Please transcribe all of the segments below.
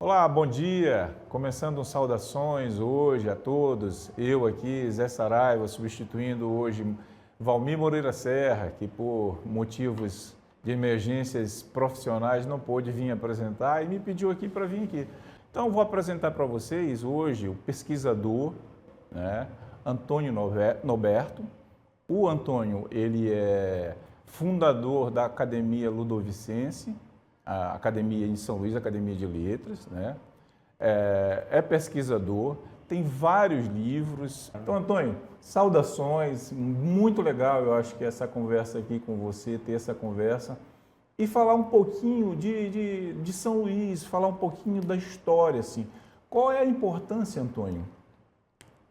Olá, bom dia. Começando saudações hoje a todos. Eu aqui, Zé Saraiva, substituindo hoje Valmir Moreira Serra, que por motivos de emergências profissionais não pôde vir apresentar e me pediu aqui para vir aqui. Então, vou apresentar para vocês hoje o pesquisador, né, Antônio Noberto. O Antônio, ele é fundador da Academia Ludovicense, a Academia em São Luís, Academia de Letras, né? É pesquisador, tem vários livros. Então, Antônio, saudações, muito legal, eu acho que essa conversa aqui com você, ter essa conversa e falar um pouquinho de São Luís, falar um pouquinho da história, assim. Qual é a importância, Antônio,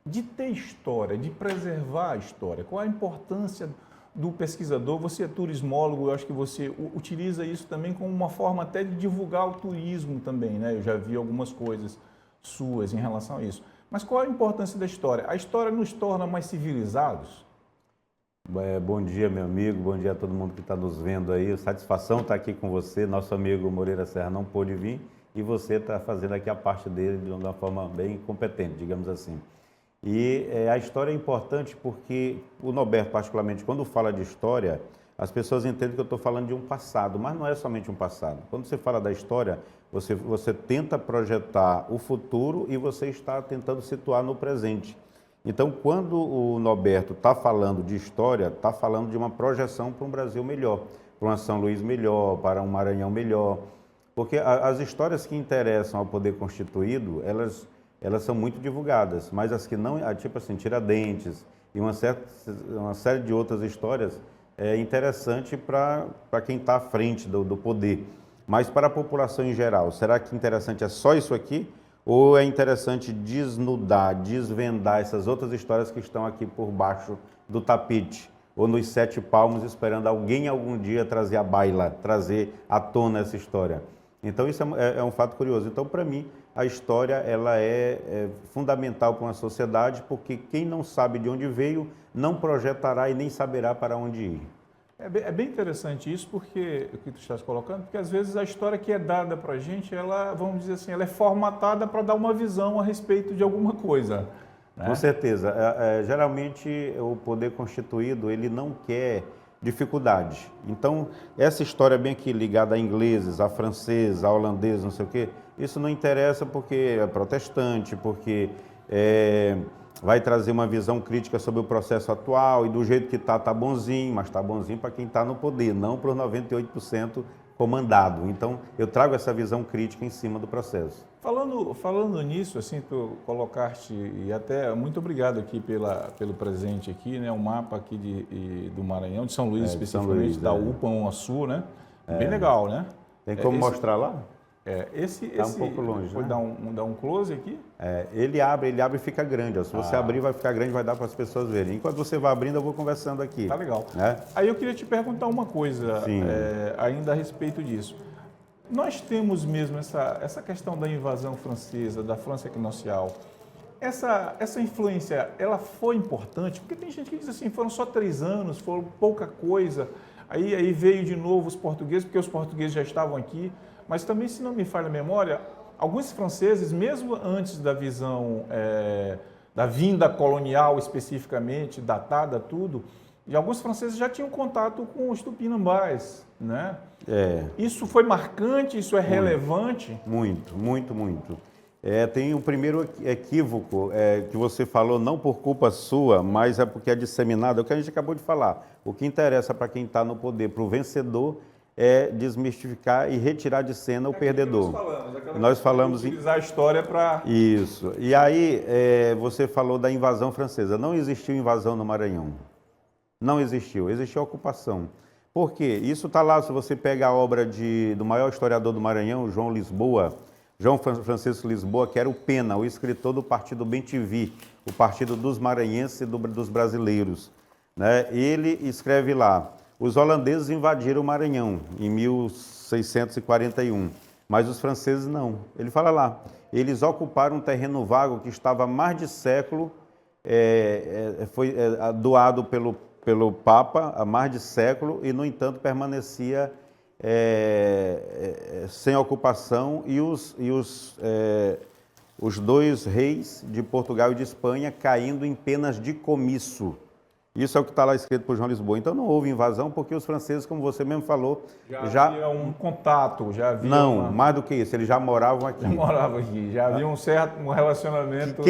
de ter história, de preservar a história? Qual é a importância do pesquisador? Você é turismólogo, eu acho que você utiliza isso também como uma forma até de divulgar o turismo também, né? Eu já vi algumas coisas suas em relação a isso. Mas qual é a importância da história? A história nos torna mais civilizados? Bom dia, meu amigo, bom dia a todo mundo que está nos vendo aí. Satisfação estar aqui com você. Nosso amigo Moreira Serra não pôde vir e você está fazendo aqui a parte dele de uma forma bem competente, digamos assim. E a história é importante porque o Noberto, particularmente, quando fala de história, as pessoas entendem que eu estou falando de um passado, mas não é somente um passado. Quando você fala da história, você tenta projetar o futuro e você está tentando situar no presente. Então, quando o Noberto está falando de história, está falando de uma projeção para um Brasil melhor, para uma São Luís melhor, para um Maranhão melhor. Porque as histórias que interessam ao poder constituído, elas são muito divulgadas, mas as que não, tipo assim, Tiradentes e uma série de outras histórias é interessante para quem está à frente do poder. Mas para a população em geral, será que interessante é só isso aqui? Ou é interessante desnudar, desvendar essas outras histórias que estão aqui por baixo do tapete? Ou nos sete palmos esperando alguém algum dia trazer à baila, trazer à tona essa história? Então isso é um fato curioso. Então, para mim, a história ela é fundamental para uma sociedade, porque quem não sabe de onde veio, não projetará e nem saberá para onde ir. É bem interessante isso, porque o que tu estás colocando, porque às vezes a história que é dada para a gente, ela, vamos dizer assim, ela é formatada para dar uma visão a respeito de alguma coisa, né? Com certeza. Geralmente, o poder constituído, ele não quer dificuldade. Então, essa história bem aqui ligada a ingleses, a franceses, a holandeses, não sei o quê, isso não interessa porque é protestante, porque vai trazer uma visão crítica sobre o processo atual e do jeito que está bonzinho, mas está bonzinho para quem está no poder, não para os 98% comandado. Então, eu trago essa visão crítica em cima do processo. Falando nisso, assim, tu colocaste, e até muito obrigado aqui pelo presente aqui, né? Um mapa aqui do Maranhão, de São Luís especificamente, São Luís, da UPA-Sul, né? Bem legal, né? Tem como mostrar lá? Está um pouco longe, pode né? dar um close aqui? Ele abre e fica grande. Ó. Se você abrir, vai ficar grande, vai dar para as pessoas verem. Enquanto você vai abrindo, eu vou conversando aqui. Tá legal. Né? Aí eu queria te perguntar uma coisa, ainda a respeito disso. Nós temos mesmo essa questão da invasão francesa, da França equinocial. Essa influência, ela foi importante? Porque tem gente que diz assim, foram só 3 anos, foram pouca coisa. Aí veio de novo os portugueses, porque os portugueses já estavam aqui. Mas também, se não me falha a memória, alguns franceses, mesmo antes da visão da vinda colonial especificamente, datada tudo, e alguns franceses já tinham contato com os tupinambás, né? Isso foi marcante, isso é relevante? Muito, muito, muito. Tem o primeiro equívoco que você falou, não por culpa sua, mas é porque é disseminado, é o que a gente acabou de falar. O que interessa para quem está no poder, para o vencedor, é desmistificar e retirar de cena o perdedor. Nós falamos utilizar a história para... Isso. E aí, você falou da invasão francesa. Não existiu invasão no Maranhão. Não existiu. Existiu ocupação. Por quê? Isso está lá, se você pega a obra do maior historiador do Maranhão, João Francisco Lisboa, que era o Pena, o escritor do Partido Bem-te-vi, o partido dos maranhenses e dos brasileiros. Né? Ele escreve lá: os holandeses invadiram o Maranhão em 1641, mas os franceses não. Ele fala lá, eles ocuparam um terreno vago que estava há mais de século, foi doado pelo Papa há mais de século e, no entanto, permanecia sem ocupação e os dois reis de Portugal e de Espanha caindo em penas de comiço. Isso é o que está lá escrito por João Lisboa. Então não houve invasão porque os franceses, como você mesmo falou, já havia um contato, já havia mais do que isso, eles já moravam aqui. Já havia um certo relacionamento.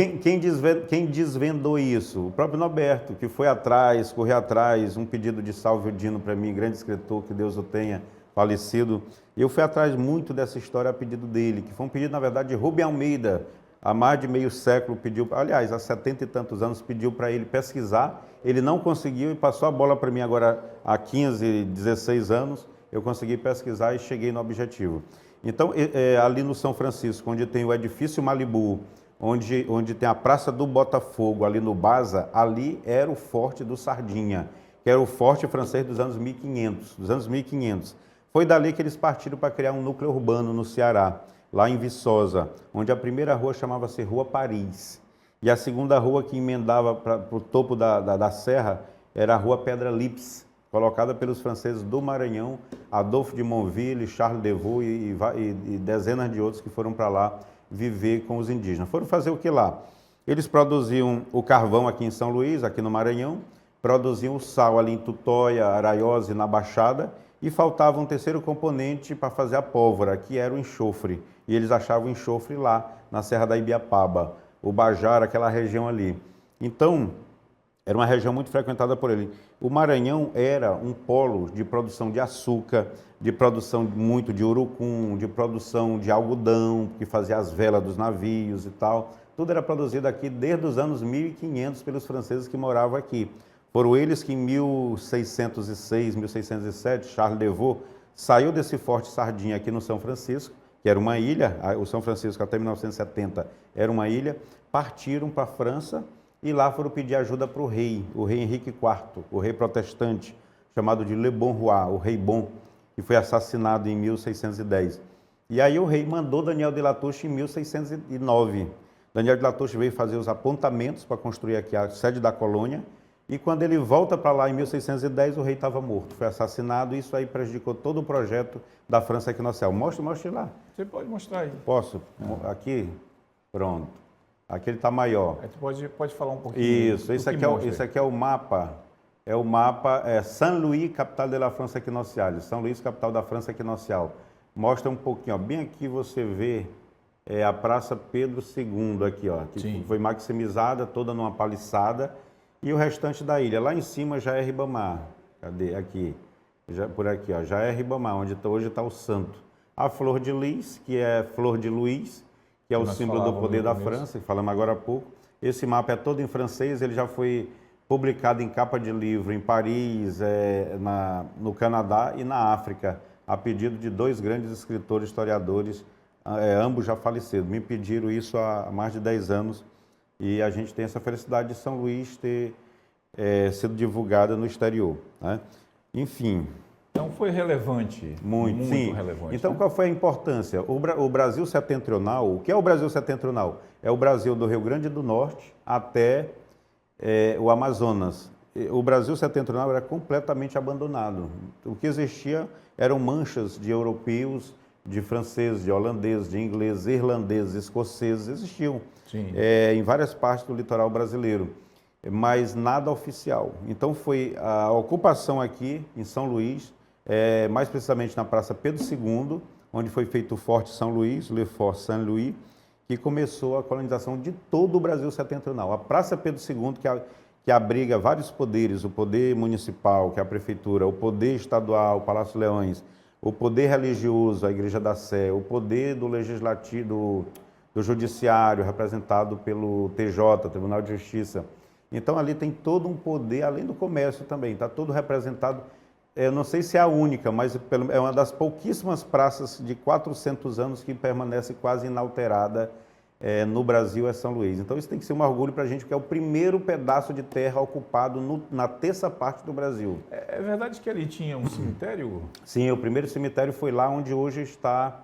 Quem desvendou isso? O próprio Norberto, que foi atrás, correu atrás, um pedido de salve o Dino para mim, grande escritor, que Deus o tenha, falecido. Eu fui atrás muito dessa história a pedido dele, que foi um pedido, na verdade, de Rubem Almeida. Há mais de meio século pediu, aliás, há 70 e tantos anos pediu para ele pesquisar, ele não conseguiu e passou a bola para mim agora há 15, 16 anos, eu consegui pesquisar e cheguei no objetivo. Então, ali no São Francisco, onde tem o edifício Malibu, onde tem a Praça do Botafogo, ali no Baza, ali era o Forte do Sardinha, que era o forte francês dos anos 1500. Foi dali que eles partiram para criar um núcleo urbano no Ceará, lá em Viçosa, onde a primeira rua chamava-se Rua Paris. E a segunda rua que emendava para o topo da serra era a Rua Pedra Lips, colocada pelos franceses do Maranhão, Adolphe de Monville, Charles Devaux e dezenas de outros que foram para lá viver com os indígenas. Foram fazer o que lá? Eles produziam o carvão aqui em São Luís, aqui no Maranhão, produziam o sal ali em Tutóia, Araiose, na Baixada, e faltava um terceiro componente para fazer a pólvora, que era o enxofre. E eles achavam o enxofre lá, na Serra da Ibiapaba, o Bajara, aquela região ali. Então, era uma região muito frequentada por ele. O Maranhão era um polo de produção de açúcar, de produção muito de urucum, de produção de algodão, que fazia as velas dos navios e tal. Tudo era produzido aqui desde os anos 1500 pelos franceses que moravam aqui. Foram eles que em 1606, 1607, Charles Devaux saiu desse Forte Sardinha aqui no São Francisco, que era uma ilha, o São Francisco até 1970 era uma ilha, partiram para a França e lá foram pedir ajuda para o rei Henrique IV, o rei protestante, chamado de Le Bon Roi, o rei bom, que foi assassinado em 1610. E aí o rei mandou Daniel de Latouche em 1609. Daniel de Latouche veio fazer os apontamentos para construir aqui a sede da colônia, e quando ele volta para lá em 1610, o rei estava morto, foi assassinado, e isso aí prejudicou todo o projeto da França Equinocial. Mostre lá. Você pode mostrar aí. Posso? Aqui? Pronto. Aqui ele está maior. Aí tu pode falar um pouquinho. Isso, isso aqui é o mapa. É o mapa Saint-Louis, capital da França Equinocial. São Luís, capital da França Equinocial. Mostra um pouquinho, ó. Bem aqui você vê a Praça Pedro II aqui, ó, que foi maximizada, toda numa paliçada. E o restante da ilha. Lá em cima já é Ribamar. Cadê? Aqui. Por aqui, ó. Já é Ribamar, onde hoje está o santo. A Flor de Lis, que é Flor de Luís, que é o símbolo do poder da França, que falamos agora há pouco. Esse mapa é todo em francês, ele já foi publicado em capa de livro em Paris, no Canadá e na África, a pedido de dois grandes escritores, historiadores, ambos já falecidos. Me pediram isso há mais de 10 anos. E a gente tem essa felicidade de São Luís ter sido divulgada no exterior, né? Enfim. Então foi relevante. Muito relevante. Então, qual foi a importância? O Brasil setentrional, o que é o Brasil setentrional? É o Brasil do Rio Grande do Norte até o Amazonas. O Brasil setentrional era completamente abandonado. O que existia eram manchas de europeus, de franceses, de holandeses, de ingleses, irlandeses, escoceses, existiam em várias partes do litoral brasileiro, mas nada oficial. Então foi a ocupação aqui em São Luís, mais precisamente na Praça Pedro II, onde foi feito o Forte São Luís, Le Fort Saint-Louis, que começou a colonização de todo o Brasil setentrional. A Praça Pedro II, que abriga vários poderes, o poder municipal, que é a prefeitura, o poder estadual, o Palácio Leões, o poder religioso, a Igreja da Sé, o poder do legislativo, do judiciário, representado pelo TJ, Tribunal de Justiça. Então, ali tem todo um poder, além do comércio também, está todo representado. Eu não sei se é a única, mas é uma das pouquíssimas praças de 400 anos que permanece quase inalterada no Brasil, é São Luís. Então, isso tem que ser um orgulho para a gente, porque é o primeiro pedaço de terra ocupado na terça parte do Brasil. É verdade que ali tinha um cemitério? Sim, o primeiro cemitério foi lá onde hoje está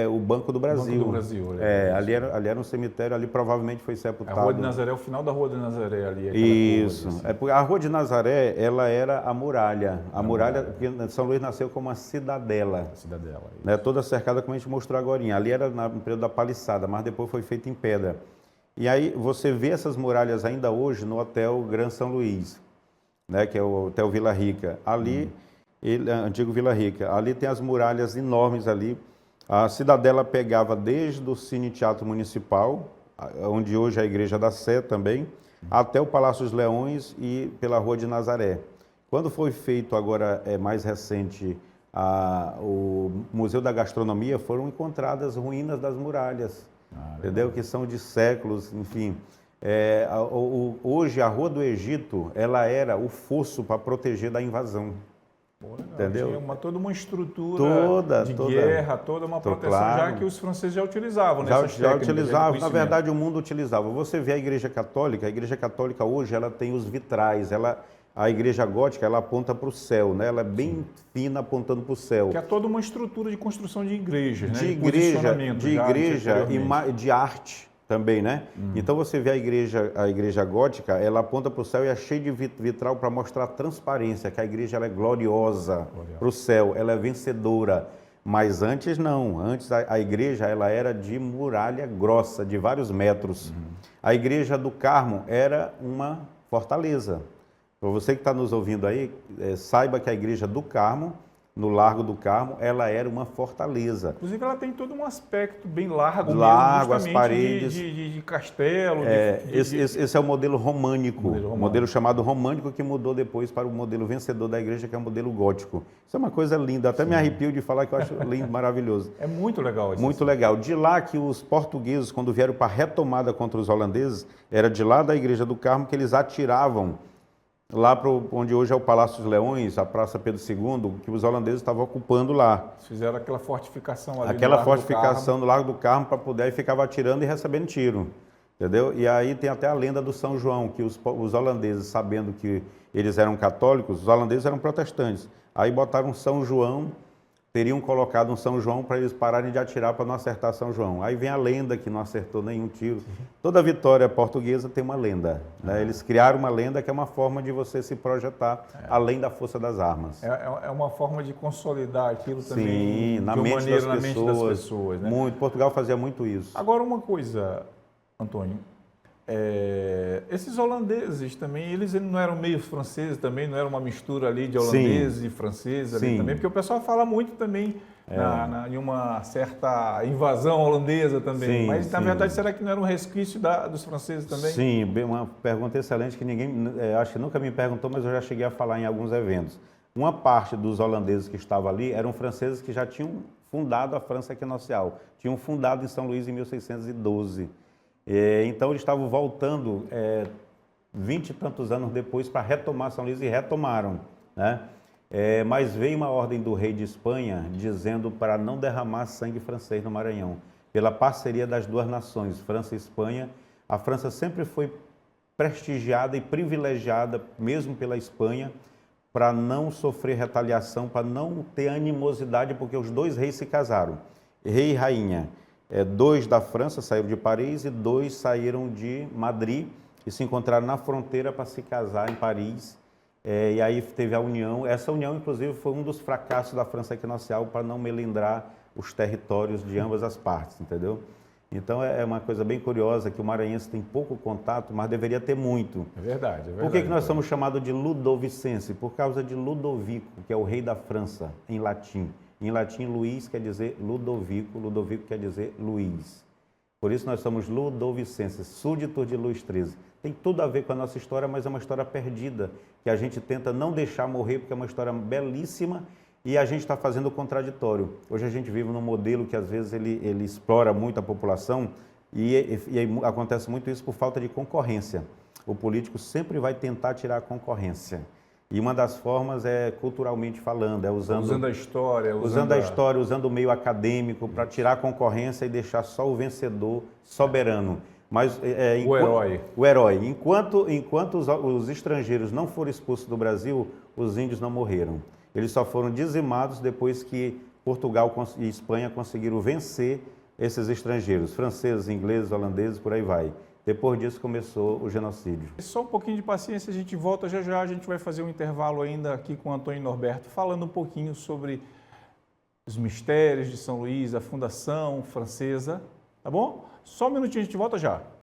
o Banco do Brasil. Banco do Brasil, ali era um cemitério, ali provavelmente foi sepultado. A Rua de Nazaré, o final da Rua de Nazaré ali. Isso. Coisa, assim. Porque a Rua de Nazaré, ela era a muralha. A muralha, porque São Luís nasceu como uma cidadela. Cidadela. Né, toda cercada, como a gente mostrou agora. Ali era no período da paliçada, mas depois foi feita em pedra. E aí você vê essas muralhas ainda hoje no Hotel Gran São Luís, né, que é o Hotel Vila Rica. Ali, antigo Vila Rica, ali tem as muralhas enormes ali. A cidadela pegava desde o Cine Teatro Municipal, onde hoje é a Igreja da Sé também, até o Palácio dos Leões e pela Rua de Nazaré. Quando foi feito agora, mais recente, o Museu da Gastronomia, foram encontradas ruínas das muralhas, entendeu? Que são de séculos, enfim. Hoje a Rua do Egito, ela era o fosso para proteger da invasão. Entendeu? Tinha toda uma estrutura de guerra, toda uma proteção, claro, já que os franceses já utilizavam. Já utilizavam, na verdade o mundo utilizava. Você vê a Igreja Católica hoje ela tem os vitrais, a Igreja Gótica ela aponta para o céu, né? Ela é bem fina apontando para o céu. Que é toda uma estrutura de construção de igrejas, né? De igreja e de arte também, né? Então você vê a igreja gótica, ela aponta para o céu e é cheia de vitral para mostrar a transparência, que a igreja ela é gloriosa para o céu, ela é vencedora. Mas antes não, antes a igreja ela era de muralha grossa, de vários metros. A igreja do Carmo era uma fortaleza. Para você que está nos ouvindo aí, saiba que a igreja do Carmo, no Largo do Carmo, ela era uma fortaleza. Inclusive, ela tem todo um aspecto bem largo mesmo, as paredes. De castelo. Esse é o modelo românico, modelo chamado românico, que mudou depois para o modelo vencedor da igreja, que é o modelo gótico. Isso é uma coisa linda, até me arrepio de falar, que eu acho lindo, maravilhoso. É muito legal isso. Muito legal. De lá que os portugueses, quando vieram para a retomada contra os holandeses, era de lá da igreja do Carmo que eles atiravam lá para onde hoje é o Palácio dos Leões, a Praça Pedro II, que os holandeses estavam ocupando lá. Fizeram aquela fortificação ali no Largo do Carmo para poder, e ficava atirando e recebendo tiro, entendeu? E aí tem até a lenda do São João, que os holandeses, sabendo que eles eram católicos, os holandeses eram protestantes, aí botaram São João, teriam colocado um São João para eles pararem de atirar para não acertar São João. Aí vem a lenda que não acertou nenhum tiro. Toda vitória portuguesa tem uma lenda, né? Eles criaram uma lenda que é uma forma de você se projetar além da força das armas. É uma forma de consolidar aquilo também. Sim, na mente das pessoas. Né? Muito. Portugal fazia muito isso. Agora uma coisa, Antônio, esses holandeses também, eles não eram meio franceses também, não era uma mistura ali de holandeses e franceses ali também, porque o pessoal fala muito também em uma certa invasão holandesa também, mas na verdade será que não era um resquício dos franceses também? Sim, uma pergunta excelente que ninguém, acho que nunca me perguntou, mas eu já cheguei a falar em alguns eventos. Uma parte dos holandeses que estavam ali eram franceses que já tinham fundado a França Equinocial, tinham fundado em São Luís em 1612. Então eles estavam voltando 20 e tantos anos depois para retomar São Luís e retomaram, né? Mas veio uma ordem do rei de Espanha dizendo para não derramar sangue francês no Maranhão, pela parceria das duas nações, França e Espanha. A França sempre foi prestigiada e privilegiada, mesmo pela Espanha, para não sofrer retaliação, para não ter animosidade, porque os dois reis se casaram, rei e rainha. 2 da França saíram de Paris e 2 saíram de Madrid e se encontraram na fronteira para se casar em Paris. E aí teve a união. Essa união, inclusive, foi um dos fracassos da França Equinocial para não melindrar os territórios de ambas as partes, entendeu? Então é uma coisa bem curiosa que o maranhense tem pouco contato, mas deveria ter muito. É verdade. Por que nós somos chamados de ludovicense? Por causa de Ludovico, que é o rei da França, em latim. Em latim, Luís quer dizer Ludovico, Ludovico quer dizer Luís. Por isso nós somos ludovicenses, súditos de Luís XIII. Tem tudo a ver com a nossa história, mas é uma história perdida, que a gente tenta não deixar morrer, porque é uma história belíssima e a gente está fazendo o contraditório. Hoje a gente vive num modelo que às vezes ele explora muito a população e acontece muito isso por falta de concorrência. O político sempre vai tentar tirar a concorrência. E uma das formas é culturalmente falando, usando a história, usando o meio acadêmico para tirar a concorrência e deixar só o vencedor soberano. Mas o herói. Enquanto os estrangeiros não foram expulsos do Brasil, os índios não morreram. Eles só foram dizimados depois que Portugal e Espanha conseguiram vencer esses estrangeiros, franceses, ingleses, holandeses, por aí vai. Depois disso começou o genocídio. Só um pouquinho de paciência, a gente volta já já, a gente vai fazer um intervalo ainda aqui com o Antônio Norberto, falando um pouquinho sobre os mistérios de São Luís, a fundação francesa, tá bom? Só um minutinho, a gente volta já.